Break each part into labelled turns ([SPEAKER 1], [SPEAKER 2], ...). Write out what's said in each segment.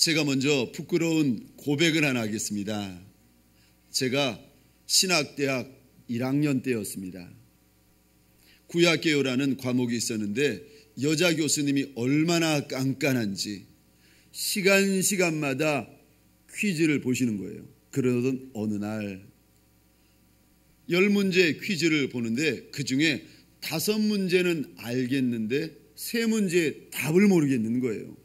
[SPEAKER 1] 제가 먼저 부끄러운 고백을 하나 하겠습니다. 제가 신학대학 1학년 때였습니다. 구약개요라는 과목이 있었는데 여자 교수님이 얼마나 깐깐한지 시간마다 퀴즈를 보시는 거예요. 그러던 어느 날 10문제 퀴즈를 보는데 그중에 5문제는 알겠는데 3문제의 답을 모르겠는 거예요.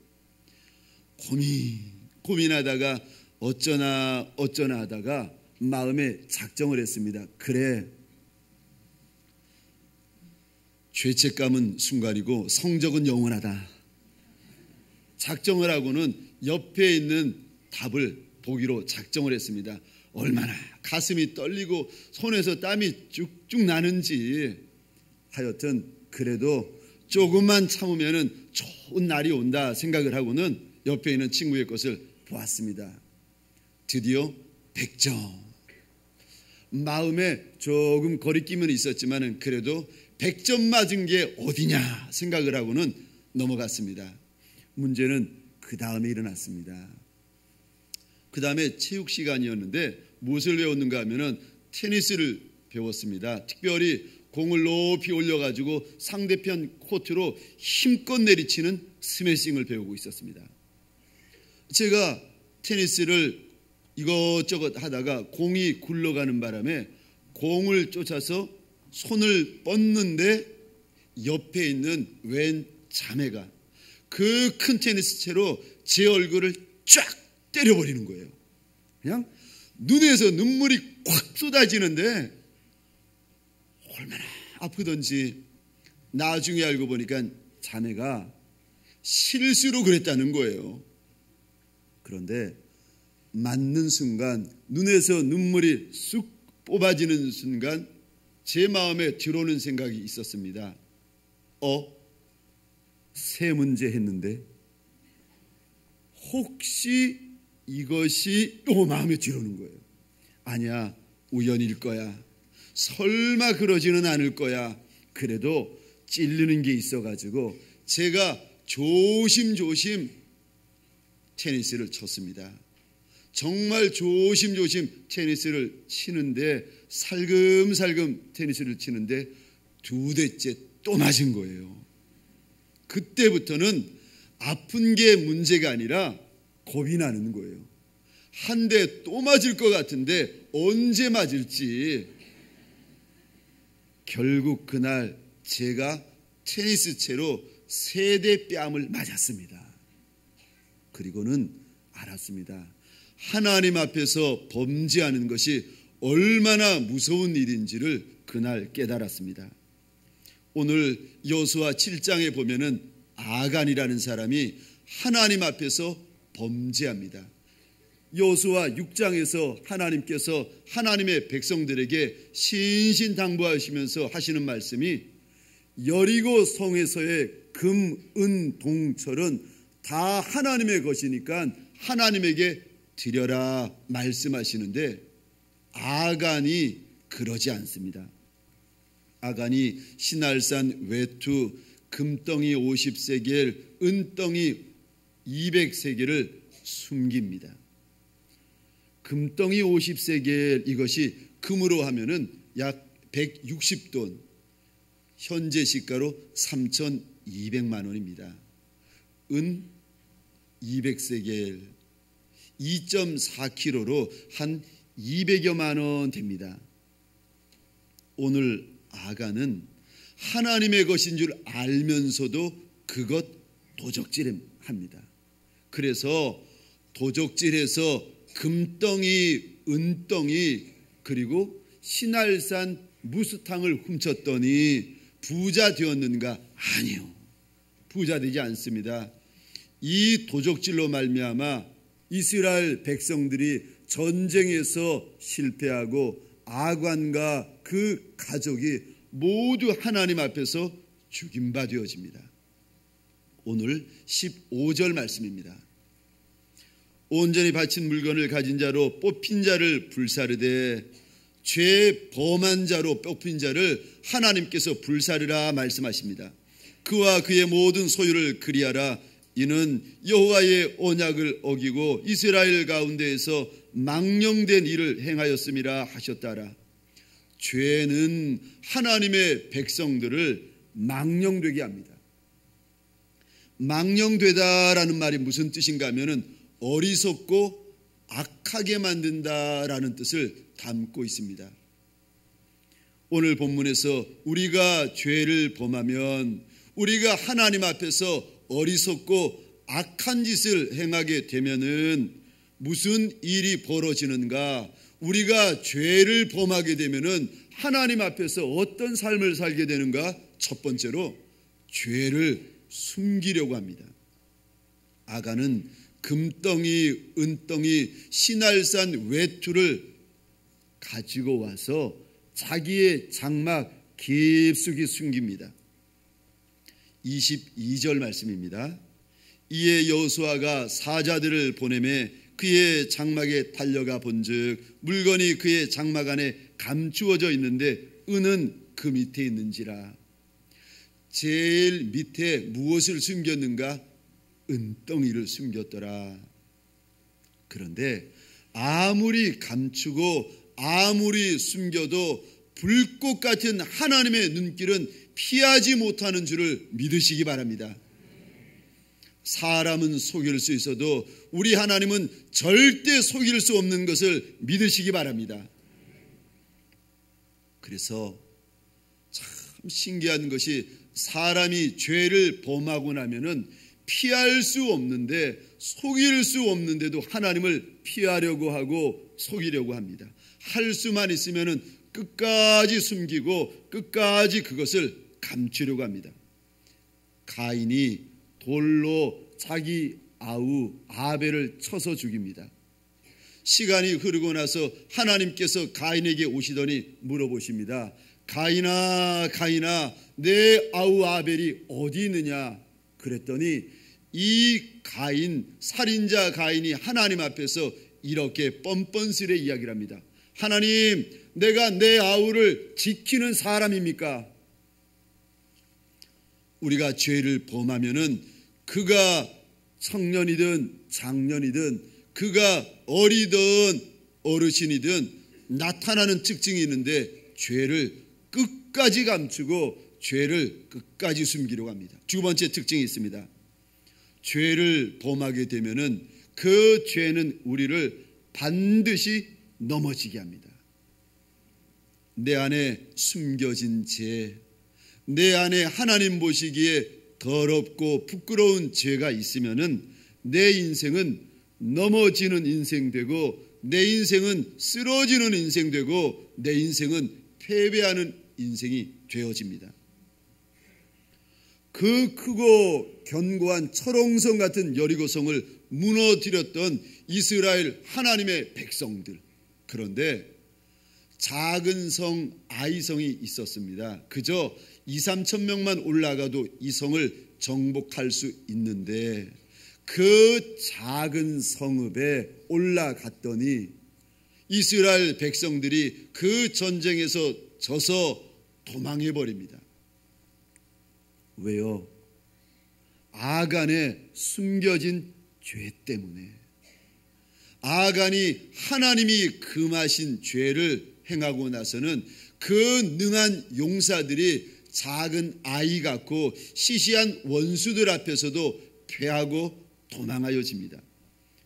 [SPEAKER 1] 고민하다가 어쩌나 하다가 마음에 작정을 했습니다. 그래, 죄책감은 순간이고 성적은 영원하다. 작정을 하고는 옆에 있는 답을 보기로 작정을 했습니다. 얼마나 가슴이 떨리고 손에서 땀이 쭉쭉 나는지. 하여튼 그래도 조금만 참으면 좋은 날이 온다 생각을 하고는 옆에 있는 친구의 것을 보았습니다. 드디어 100점. 마음에 조금 거리낌은 있었지만 그래도 100점 맞은 게 어디냐 생각을 하고는 넘어갔습니다. 문제는 그 다음에 일어났습니다. 그 다음에 체육 시간이었는데 무엇을 배웠는가 하면은 테니스를 배웠습니다. 특별히 공을 높이 올려가지고 상대편 코트로 힘껏 내리치는 스매싱을 배우고 있었습니다. 제가 테니스를 이것저것 하다가 공이 굴러가는 바람에 공을 쫓아서 손을 뻗는데 옆에 있는 웬 자매가 그 큰 테니스 채로 제 얼굴을 쫙 때려버리는 거예요. 그냥 눈에서 눈물이 꽉 쏟아지는데 얼마나 아프던지 나중에 알고 보니까 자매가 실수로 그랬다는 거예요. 그런데 맞는 순간 눈에서 눈물이 쑥 뽑아지는 순간 제 마음에 들어오는 생각이 있었습니다. 3문제 했는데 혹시 이것이 마음에 들어오는 거예요. 아니야, 우연일 거야. 설마 그러지는 않을 거야. 그래도 찔리는 게 있어가지고 제가 조심조심 테니스를 쳤습니다. 정말 조심조심 테니스를 치는데 살금살금 테니스를 치는데 2대째 또 맞은 거예요. 그때부터는 아픈 게 문제가 아니라 겁이 나는 거예요. 한 대 또 맞을 것 같은데 언제 맞을지. 결국 그날 제가 테니스 채로 3대 뺨을 맞았습니다. 그리고는 알았습니다. 하나님 앞에서 범죄하는 것이 얼마나 무서운 일인지를 그날 깨달았습니다. 오늘 여호수아 7장에 보면은 아간이라는 사람이 하나님 앞에서 범죄합니다. 여호수아 6장에서 하나님께서 하나님의 백성들에게 신신당부하시면서 하시는 말씀이 여리고 성에서의 금, 은, 동철은 다 하나님의 것이니까 하나님에게 드려라 말씀하시는데 아간이 그러지 않습니다. 아간이 신할산 외투 금덩이 50세겔 은덩이 200세겔을 숨깁니다. 금덩이 50세겔 이것이 금으로 하면은 약 160돈, 현재 시가로 3,200만 원입니다. 은 200세겔 2.4kg로 한 200여만 원 됩니다. 오늘 아간은 하나님의 것인 줄 알면서도 그것 도적질합니다. 그래서 도적질해서 금덩이, 은덩이 그리고 신할산 무스탕을 훔쳤더니 부자 되었는가? 아니요. 부자 되지 않습니다. 이 도적질로 말미암아 이스라엘 백성들이 전쟁에서 실패하고 아간과 그 가족이 모두 하나님 앞에서 죽임바 되어집니다. 오늘 15절 말씀입니다. 온전히 바친 물건을 가진 자로 뽑힌 자를 불사르되 죄 범한 자로 뽑힌 자를 하나님께서 불사르라 말씀하십니다. 그와 그의 모든 소유를 그리하라. 이는 여호와의 언약을 어기고 이스라엘 가운데에서 망령된 일을 행하였음이라 하셨다라. 죄는 하나님의 백성들을 망령되게 합니다. 망령되다라는 말이 무슨 뜻인가 하면은 어리석고 악하게 만든다라는 뜻을 담고 있습니다. 오늘 본문에서 우리가 죄를 범하면 우리가 하나님 앞에서 어리석고 악한 짓을 행하게 되면은 무슨 일이 벌어지는가? 우리가 죄를 범하게 되면은 하나님 앞에서 어떤 삶을 살게 되는가? 첫 번째로 죄를 숨기려고 합니다. 아간은 금덩이, 은덩이, 신할산 외투를 가지고 와서 자기의 장막 깊숙이 숨깁니다. 22절 말씀입니다. 이에 여호수아가 사자들을 보내매 그의 장막에 달려가 본즉 물건이 그의 장막 안에 감추어져 있는데 은은 그 밑에 있는지라. 제일 밑에 무엇을 숨겼는가? 은덩이를 숨겼더라. 그런데 아무리 감추고 아무리 숨겨도 불꽃 같은 하나님의 눈길은 피하지 못하는 줄을 믿으시기 바랍니다. 사람은 속일 수 있어도 우리 하나님은 절대 속일 수 없는 것을 믿으시기 바랍니다. 그래서 참 신기한 것이 사람이 죄를 범하고 나면은 피할 수 없는데 속일 수 없는데도 하나님을 피하려고 하고 속이려고 합니다. 할 수만 있으면은 끝까지 숨기고 끝까지 그것을 감추려고 합니다. 가인이 돌로 자기 아우 아벨을 쳐서 죽입니다. 시간이 흐르고 나서 하나님께서 가인에게 오시더니 물어보십니다. 가인아, 가인아, 내 아우 아벨이 어디 있느냐? 그랬더니 이 가인, 살인자 가인이 하나님 앞에서 이렇게 뻔뻔스레 이야기를 합니다. 하나님, 내가 내 아우를 지키는 사람입니까? 우리가 죄를 범하면은 그가 청년이든 장년이든 그가 어리든 어르신이든 나타나는 특징이 있는데 죄를 끝까지 감추고 죄를 끝까지 숨기려고 합니다. 두 번째 특징이 있습니다. 죄를 범하게 되면은 그 죄는 우리를 반드시 넘어지게 합니다. 내 안에 숨겨진 죄, 내 안에 하나님 보시기에 더럽고 부끄러운 죄가 있으면은 내 인생은 넘어지는 인생 되고 내 인생은 쓰러지는 인생 되고 내 인생은 패배하는 인생이 되어집니다. 그 크고 견고한 철옹성 같은 여리고성을 무너뜨렸던 이스라엘 하나님의 백성들. 그런데 작은 성 아이성이 있었습니다. 그저 2-3천 명만 올라가도 이 성을 정복할 수 있는데 그 작은 성읍에 올라갔더니 이스라엘 백성들이 그 전쟁에서 져서 도망해 버립니다. 왜요? 아간의 숨겨진 죄 때문에. 아간이 하나님이 금하신 죄를 행하고 나서는 그 능한 용사들이 작은 아이 같고 시시한 원수들 앞에서도 패하고 도망하여집니다.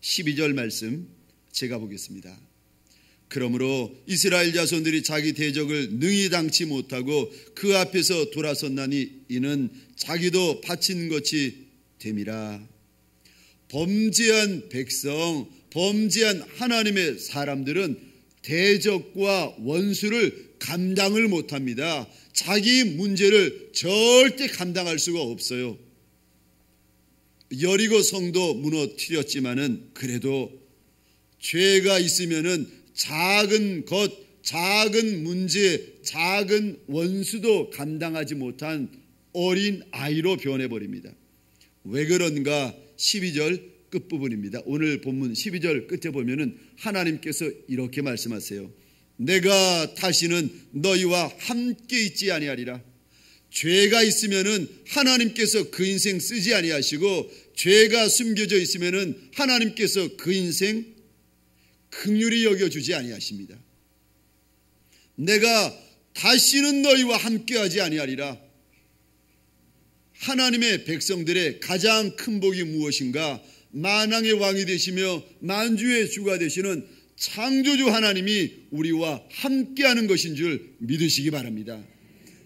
[SPEAKER 1] 12절 말씀 제가 보겠습니다. 그러므로 이스라엘 자손들이 자기 대적을 능히 당치 못하고 그 앞에서 돌아섰나니 이는 자기도 바친 것이 됨이라. 범죄한 백성, 범죄한 하나님의 사람들은 대적과 원수를 감당을 못합니다. 자기 문제를 절대 감당할 수가 없어요. 여리고 성도 무너뜨렸지만은 그래도 죄가 있으면은 작은 것, 작은 문제, 작은 원수도 감당하지 못한 어린 아이로 변해버립니다. 왜 그런가? 12절 끝부분입니다. 오늘 본문 12절 끝에 보면은 하나님께서 이렇게 말씀하세요. 내가 다시는 너희와 함께 있지 아니하리라. 죄가 있으면은 하나님께서 그 인생 쓰지 아니하시고 죄가 숨겨져 있으면은 하나님께서 그 인생 긍휼히 여겨주지 아니하십니다. 내가 다시는 너희와 함께하지 아니하리라. 하나님의 백성들의 가장 큰 복이 무엇인가? 만왕의 왕이 되시며 만주의 주가 되시는 창조주 하나님이 우리와 함께하는 것인 줄 믿으시기 바랍니다.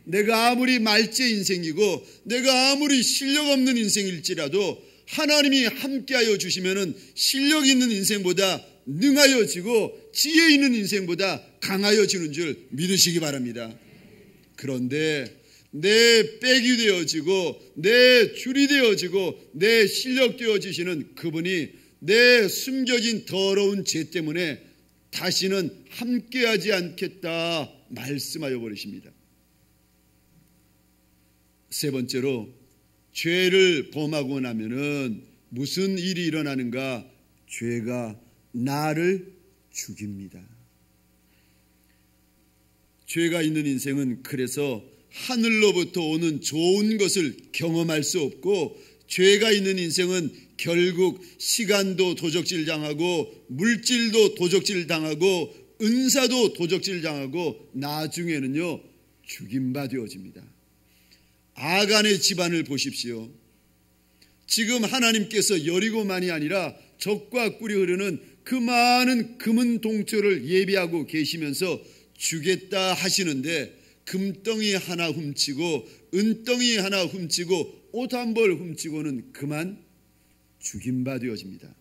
[SPEAKER 1] 내가 아무리 말제 인생이고 내가 아무리 실력 없는 인생일지라도 하나님이 함께하여 주시면은 실력 있는 인생보다 능하여지고 지혜 있는 인생보다 강하여지는 줄 믿으시기 바랍니다. 그런데 내 백이 되어지고 내 줄이 되어지고 내 실력 되어지시는 그분이 내 숨겨진 더러운 죄 때문에 다시는 함께하지 않겠다 말씀하여 버리십니다. 세 번째로, 죄를 범하고 나면은 무슨 일이 일어나는가? 죄가 나를 죽입니다. 죄가 있는 인생은 그래서 하늘로부터 오는 좋은 것을 경험할 수 없고, 죄가 있는 인생은 결국 시간도 도적질 당하고 물질도 도적질 당하고 은사도 도적질 당하고 나중에는요 죽임바 되어집니다. 아간의 집안을 보십시오. 지금 하나님께서 여리고만이 아니라 적과 꿀이 흐르는 그 많은 금은 동토를 예비하고 계시면서 주겠다 하시는데 금덩이 하나 훔치고 은덩이 하나 훔치고 옷 한 벌 훔치고는 그만 죽임바 되어집니다.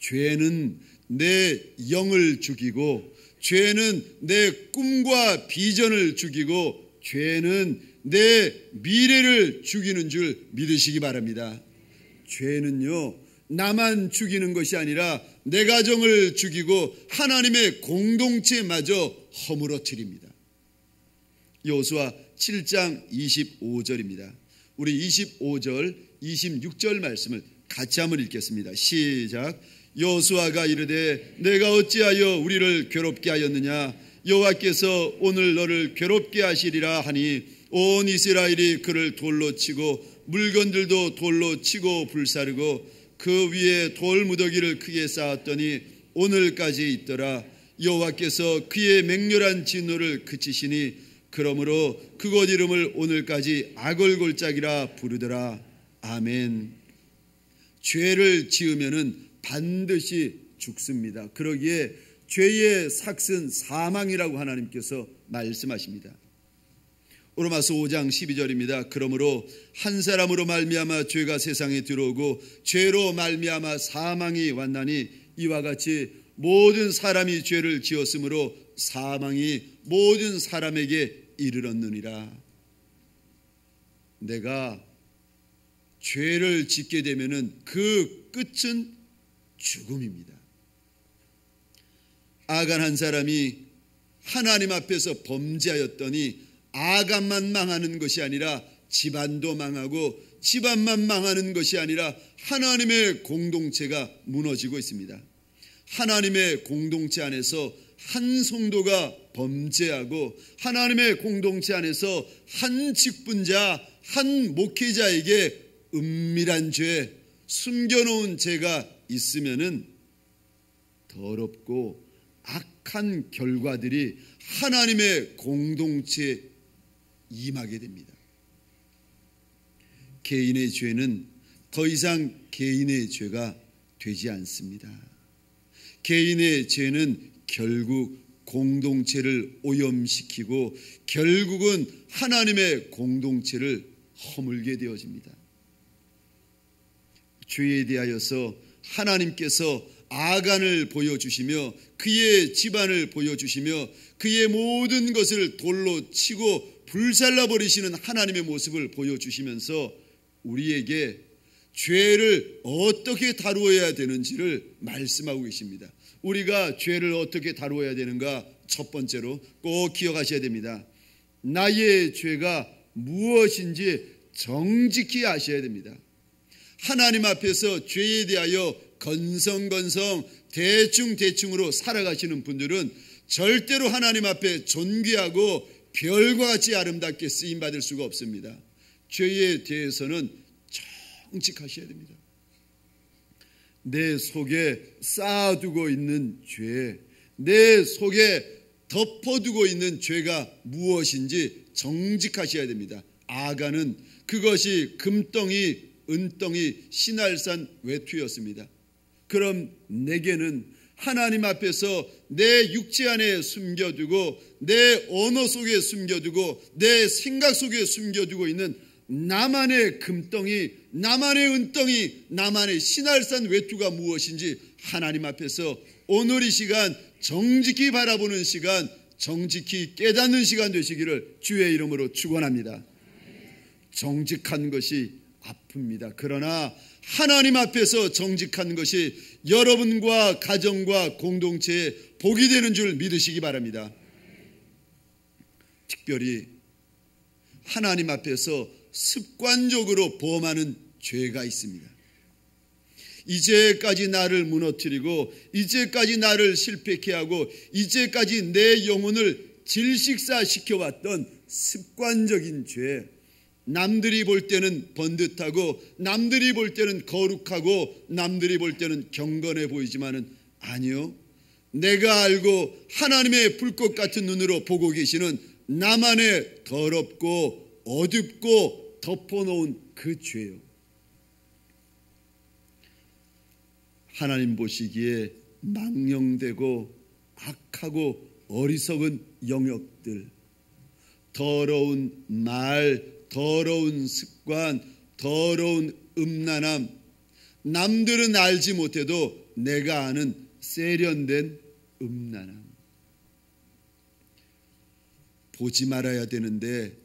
[SPEAKER 1] 죄는 내 영을 죽이고 죄는 내 꿈과 비전을 죽이고 죄는 내 미래를 죽이는 줄 믿으시기 바랍니다. 죄는요 나만 죽이는 것이 아니라 내 가정을 죽이고 하나님의 공동체마저 허물어뜨립니다. 여호수아 7장 25절입니다. 우리 25절 26절 말씀을 같이 한번 읽겠습니다. 시작. 여호수아가 이르되 내가 어찌하여 우리를 괴롭게 하였느냐? 여호와께서 오늘 너를 괴롭게 하시리라 하니 온 이스라엘이 그를 돌로 치고 물건들도 돌로 치고 불사르고 그 위에 돌 무더기를 크게 쌓았더니 오늘까지 있더라. 여호와께서 그의 맹렬한 진노를 그치시니 그러므로 그곳 이름을 오늘까지 아골골짜기라 부르더라. 아멘. 죄를 지으면은 반드시 죽습니다. 그러기에 죄의 삭은 사망이라고 하나님께서 말씀하십니다. 로마서 5장 12절입니다. 그러므로 한 사람으로 말미암아 죄가 세상에 들어오고 죄로 말미암아 사망이 왔나니 이와 같이 모든 사람이 죄를 지었으므로 사망이 모든 사람에게 이르렀느니라. 내가 죄를 짓게 되면은 그 끝은 죽음입니다. 아간 한 사람이 하나님 앞에서 범죄하였더니 아간만 망하는 것이 아니라 집안도 망하고 집안만 망하는 것이 아니라 하나님의 공동체가 무너지고 있습니다. 하나님의 공동체 안에서 한 성도가 범죄하고 하나님의 공동체 안에서 한 직분자, 한 목회자에게 은밀한 죄, 숨겨놓은 죄가 있으면은 더럽고 악한 결과들이 하나님의 공동체에 임하게 됩니다. 개인의 죄는 더 이상 개인의 죄가 되지 않습니다. 개인의 죄는 결국 공동체를 오염시키고 결국은 하나님의 공동체를 허물게 되어집니다. 죄에 대하여서 하나님께서 아간을 보여주시며 그의 집안을 보여주시며 그의 모든 것을 돌로 치고 불살라버리시는 하나님의 모습을 보여주시면서 우리에게 죄를 어떻게 다루어야 되는지를 말씀하고 계십니다. 우리가 죄를 어떻게 다루어야 되는가? 첫 번째로 꼭 기억하셔야 됩니다. 나의 죄가 무엇인지 정직히 아셔야 됩니다. 하나님 앞에서 죄에 대하여 건성건성 대충대충으로 살아가시는 분들은 절대로 하나님 앞에 존귀하고 별과 같이 아름답게 쓰임받을 수가 없습니다. 죄에 대해서는 정직하셔야 됩니다. 내 속에 쌓아두고 있는 죄, 내 속에 덮어두고 있는 죄가 무엇인지 정직하셔야 됩니다. 아간은 그것이 금덩이, 은덩이, 신할산 외투였습니다. 그럼 내게는 하나님 앞에서 내 육체 안에 숨겨두고 내 언어 속에 숨겨두고 내 생각 속에 숨겨두고 있는 나만의 금덩이, 나만의 은덩이, 나만의 신할산 외투가 무엇인지 하나님 앞에서 오늘 이 시간 정직히 바라보는 시간, 정직히 깨닫는 시간 되시기를 주의 이름으로 축원합니다. 정직한 것이 아픕니다. 그러나 하나님 앞에서 정직한 것이 여러분과 가정과 공동체에 복이 되는 줄 믿으시기 바랍니다. 특별히 하나님 앞에서 습관적으로 범하는 죄가 있습니다. 이제까지 나를 무너뜨리고 이제까지 나를 실패케 하고 이제까지 내 영혼을 질식사시켜왔던 습관적인 죄, 남들이 볼 때는 번듯하고 남들이 볼 때는 거룩하고 남들이 볼 때는 경건해 보이지만은 아니요, 내가 알고 하나님의 불꽃 같은 눈으로 보고 계시는 나만의 더럽고 어둡고 덮어놓은 그 죄요. 하나님 보시기에 망령되고 악하고 어리석은 영역들, 더러운 말, 더러운 습관, 더러운 음란함, 남들은 알지 못해도 내가 아는 세련된 음란함. 보지 말아야 되는데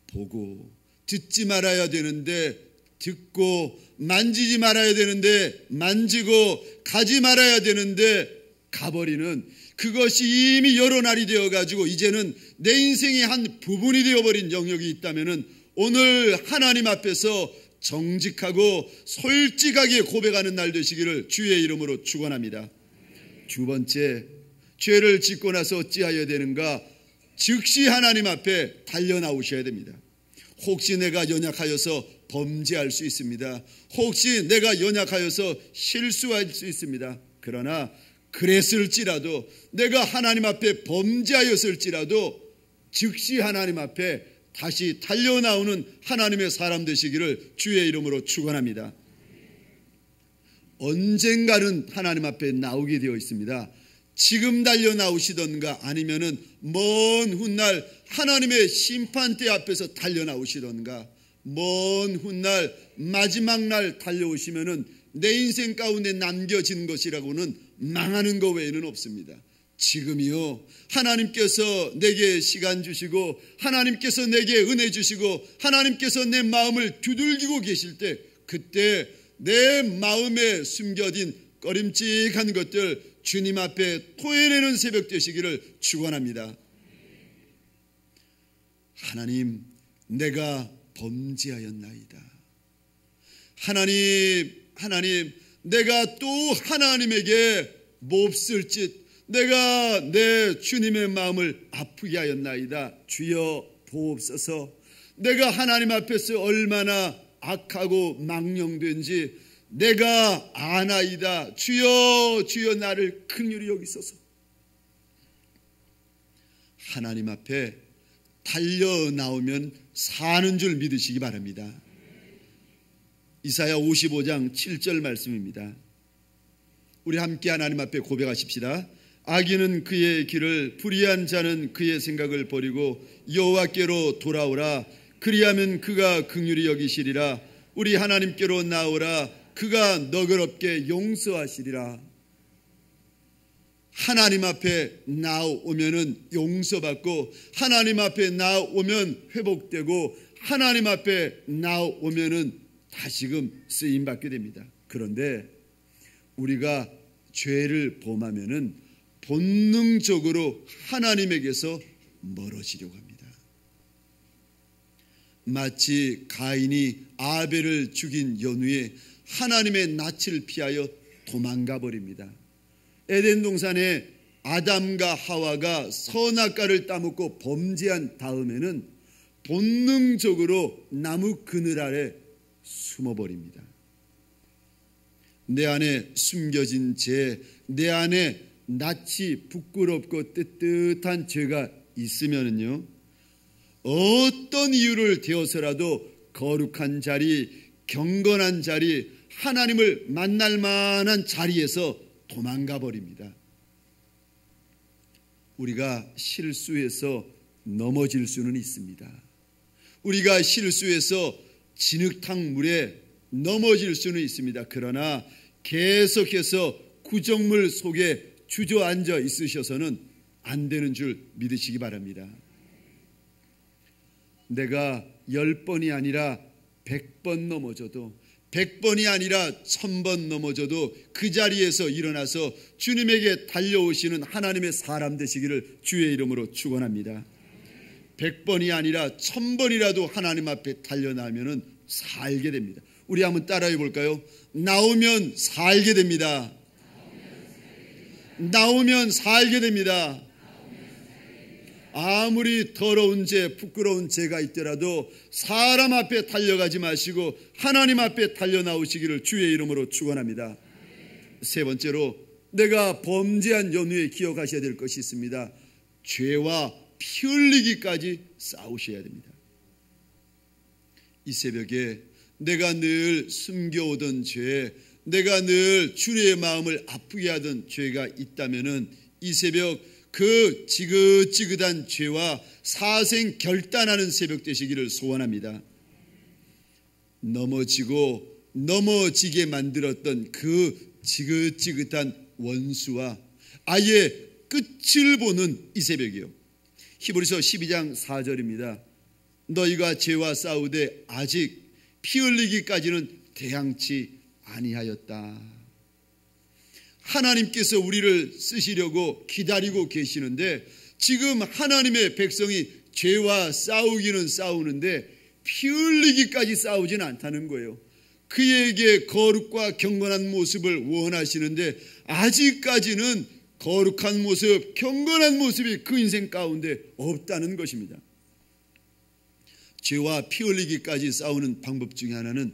[SPEAKER 1] 보고, 듣지 말아야 되는데 듣고, 만지지 말아야 되는데 만지고, 가지 말아야 되는데 가버리는, 그것이 이미 여러 날이 되어가지고 이제는 내 인생의 한 부분이 되어버린 영역이 있다면 오늘 하나님 앞에서 정직하고 솔직하게 고백하는 날 되시기를 주의 이름으로 축원합니다. 두 번째, 죄를 짓고 나서 어찌하여야 되는가? 즉시 하나님 앞에 달려나오셔야 됩니다. 혹시 내가 연약하여서 범죄할 수 있습니다. 혹시 내가 연약하여서 실수할 수 있습니다. 그러나 그랬을지라도, 내가 하나님 앞에 범죄하였을지라도 즉시 하나님 앞에 다시 달려나오는 하나님의 사람 되시기를 주의 이름으로 축원합니다. 언젠가는 하나님 앞에 나오게 되어 있습니다. 지금 달려나오시던가 아니면은 먼 훗날 하나님의 심판대 앞에서 달려나오시던가, 먼 훗날 마지막 날 달려오시면은 내 인생 가운데 남겨진 것이라고는 망하는 것 외에는 없습니다. 지금이요, 하나님께서 내게 시간 주시고 하나님께서 내게 은혜 주시고 하나님께서 내 마음을 두들기고 계실 때, 그때 내 마음에 숨겨진 꺼림칙한 것들 주님 앞에 토해내는 새벽 되시기를 축원합니다. 하나님, 내가 범죄하였나이다. 하나님, 내가 또 하나님에게 몹쓸 짓, 내가 내 주님의 마음을 아프게 하였나이다. 주여 보옵소서. 내가 하나님 앞에서 얼마나 악하고 망령된지 내가 아나이다. 주여, 주여 나를 긍휼히 여기소서. 하나님 앞에 달려 나오면 사는 줄 믿으시기 바랍니다. 이사야 55장 7절 말씀입니다. 우리 함께 하나님 앞에 고백하십시다. 악인은 그의 길을, 불의한 자는 그의 생각을 버리고 여호와께로 돌아오라. 그리하면 그가 긍휼히 여기시리라. 우리 하나님께로 나오라. 그가 너그럽게 용서하시리라. 하나님 앞에 나오면은 용서받고, 하나님 앞에 나오면 회복되고, 하나님 앞에 나오면은 다시금 쓰임받게 됩니다. 그런데 우리가 죄를 범하면은 본능적으로 하나님에게서 멀어지려고 합니다. 마치 가인이 아벨을 죽인 연후에 하나님의 낯을 피하여 도망가 버립니다. 에덴 동산에 아담과 하와가 선악과를 따먹고 범죄한 다음에는 본능적으로 나무 그늘 아래 숨어버립니다. 내 안에 숨겨진 죄, 내 안에 낯이 부끄럽고 뜨뜻한 죄가 있으면은요, 어떤 이유를 대어서라도 거룩한 자리, 경건한 자리, 하나님을 만날 만한 자리에서 도망가 버립니다. 우리가 실수해서 넘어질 수는 있습니다. 우리가 실수해서 진흙탕 물에 넘어질 수는 있습니다. 그러나 계속해서 구정물 속에 주저앉아 있으셔서는 안 되는 줄 믿으시기 바랍니다. 내가 10번이 아니라 100번 넘어져도, 100번이 아니라 1000번 넘어져도 그 자리에서 일어나서 주님에게 달려오시는 하나님의 사람 되시기를 주의 이름으로 축원합니다. 100번이 아니라 1000번이라도 하나님 앞에 달려나면은 살게 됩니다. 우리 한번 따라해 볼까요? 나오면 살게 됩니다. 나오면 살게 됩니다. 아무리 더러운 죄, 부끄러운 죄가 있더라도 사람 앞에 달려가지 마시고 하나님 앞에 달려나오시기를 주의 이름으로 축원합니다. 세 번째로, 내가 범죄한 연후에 기억하셔야 될 것이 있습니다. 죄와 피 흘리기까지 싸우셔야 됩니다. 이 새벽에 내가 늘 숨겨오던 죄, 내가 늘 주님의 마음을 아프게 하던 죄가 있다면은 이 새벽 그 지긋지긋한 죄와 사생 결단하는 새벽 되시기를 소원합니다. 넘어지고 넘어지게 만들었던 그 지긋지긋한 원수와 아예 끝을 보는 이 새벽이요. 히브리서 12장 4절입니다. 너희가 죄와 싸우되 아직 피 흘리기까지는 대항치 아니하였다. 하나님께서 우리를 쓰시려고 기다리고 계시는데 지금 하나님의 백성이 죄와 싸우기는 싸우는데 피 흘리기까지 싸우지는 않다는 거예요. 그에게 거룩과 경건한 모습을 원하시는데 아직까지는 거룩한 모습, 경건한 모습이 그 인생 가운데 없다는 것입니다. 죄와 피 흘리기까지 싸우는 방법 중에 하나는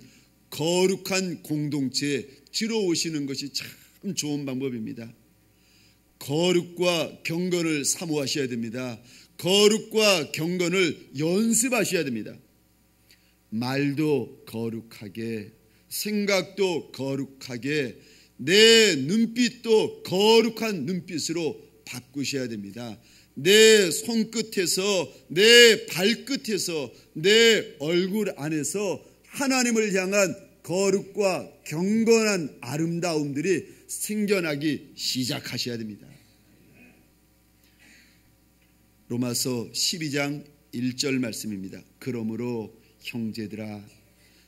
[SPEAKER 1] 거룩한 공동체에 들어오시는 것이 참 좋은 방법입니다. 거룩과 경건을 사모하셔야 됩니다. 거룩과 경건을 연습하셔야 됩니다. 말도 거룩하게, 생각도 거룩하게, 내 눈빛도 거룩한 눈빛으로 바꾸셔야 됩니다. 내 손끝에서, 내 발끝에서, 내 얼굴 안에서 하나님을 향한 거룩과 경건한 아름다움들이 생겨나기 시작하셔야 됩니다. 로마서 12장 1절 말씀입니다. 그러므로 형제들아,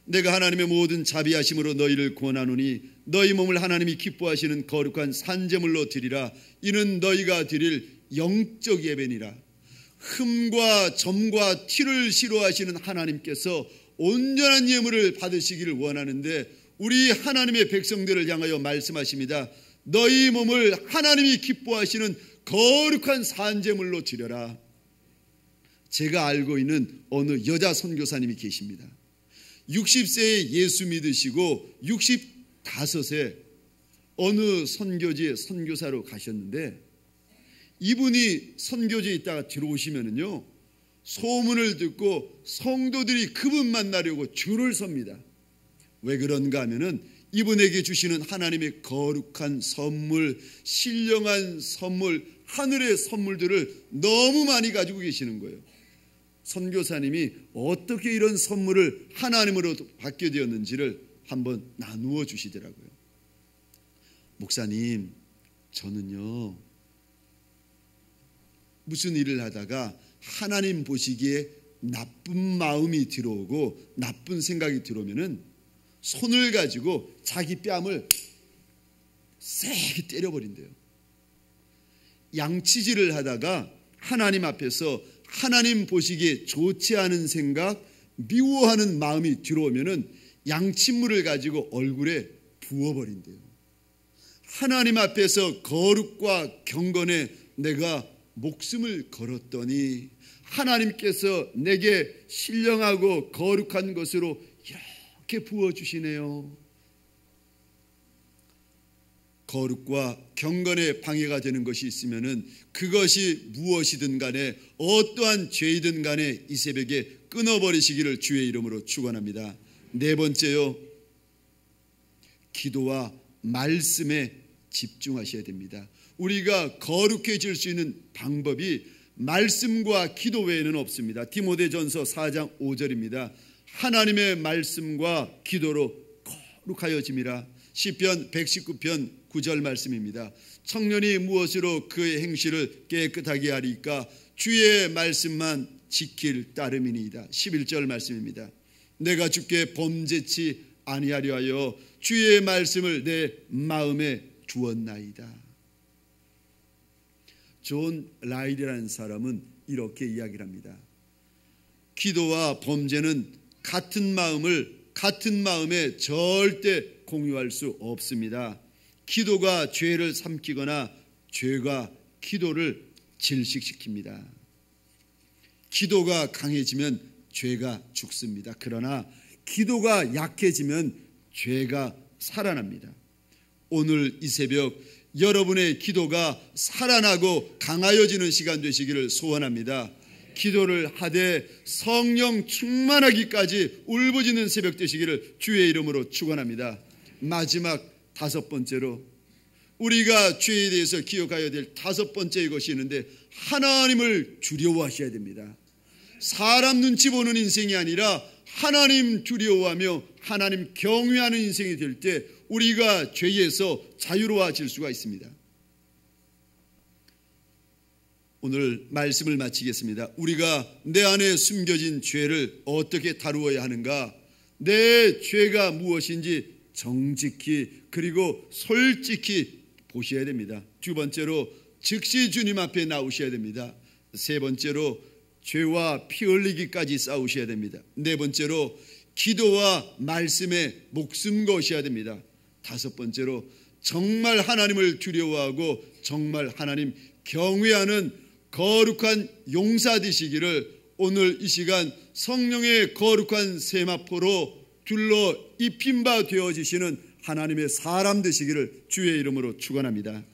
[SPEAKER 1] 내가 하나님의 모든 자비하심으로 너희를 권하노니 너희 몸을 하나님이 기뻐하시는 거룩한 산제물로 드리라. 이는 너희가 드릴 영적 예배니라. 흠과 점과 티를 싫어하시는 하나님께서 온전한 예물을 받으시기를 원하는데 우리 하나님의 백성들을 향하여 말씀하십니다. 너희 몸을 하나님이 기뻐하시는 거룩한 산제물로 드려라. 제가 알고 있는 어느 여자 선교사님이 계십니다. 60세에 예수 믿으시고 65세 어느 선교지에 선교사로 가셨는데 이분이 선교지에 있다가 들어오시면은요, 소문을 듣고 성도들이 그분 만나려고 줄을 섭니다. 왜 그런가 하면은 이분에게 주시는 하나님의 거룩한 선물, 신령한 선물, 하늘의 선물들을 너무 많이 가지고 계시는 거예요. 선교사님이 어떻게 이런 선물을 하나님으로 받게 되었는지를 한번 나누어 주시더라고요. 목사님, 저는요 무슨 일을 하다가 하나님 보시기에 나쁜 마음이 들어오고 나쁜 생각이 들어오면은 손을 가지고 자기 뺨을 세게 때려버린대요. 양치질을 하다가 하나님 앞에서 하나님 보시기에 좋지 않은 생각, 미워하는 마음이 들어오면은 양침물을 가지고 얼굴에 부어버린대요. 하나님 앞에서 거룩과 경건에 내가 목숨을 걸었더니 하나님께서 내게 신령하고 거룩한 것으로 이렇게 부어주시네요. 거룩과 경건에 방해가 되는 것이 있으면은 그것이 무엇이든 간에 어떠한 죄이든 간에 이 새벽에 끊어버리시기를 주의 이름으로 축원합니다. 네 번째요, 기도와 말씀에 집중하셔야 됩니다. 우리가 거룩해질 수 있는 방법이 말씀과 기도 외에는 없습니다. 디모데전서 4장 5절입니다. 하나님의 말씀과 기도로 거룩하여짐이라. 시편 119편 9절 말씀입니다. 청년이 무엇으로 그의 행실을 깨끗하게 하리까? 주의 말씀만 지킬 따름이니이다. 11절 말씀입니다. 내가 주께 범죄치 아니하려 하여 주의 말씀을 내 마음에 주었나이다. 존 라일이라는 사람은 이렇게 이야기를 합니다. 기도와 범죄는 같은 마음에 절대 공유할 수 없습니다. 기도가 죄를 삼키거나 죄가 기도를 질식시킵니다. 기도가 강해지면 죄가 죽습니다. 그러나 기도가 약해지면 죄가 살아납니다. 오늘 이 새벽 여러분의 기도가 살아나고 강하여지는 시간 되시기를 소원합니다. 기도를 하되 성령 충만하기까지 울부짖는 새벽 되시기를 주의 이름으로 축원합니다. 마지막 다섯 번째로 우리가 죄에 대해서 기억해야 될 다섯 번째 것이 있는데, 하나님을 두려워하셔야 됩니다. 사람 눈치 보는 인생이 아니라 하나님 두려워하며 하나님 경외하는 인생이 될 때 우리가 죄에서 자유로워질 수가 있습니다. 오늘 말씀을 마치겠습니다. 우리가 내 안에 숨겨진 죄를 어떻게 다루어야 하는가? 내 죄가 무엇인지 정직히 그리고 솔직히 보셔야 됩니다. 두 번째로 즉시 주님 앞에 나오셔야 됩니다. 세 번째로 죄와 피 흘리기까지 싸우셔야 됩니다. 네 번째로 기도와 말씀에 목숨 거셔야 됩니다. 다섯 번째로 정말 하나님을 두려워하고 정말 하나님 경외하는 거룩한 용사 되시기를 오늘 이 시간 성령의 거룩한 세마포로 둘러 입힌 바 되어지시는 하나님의 사람 되시기를 주의 이름으로 축원합니다.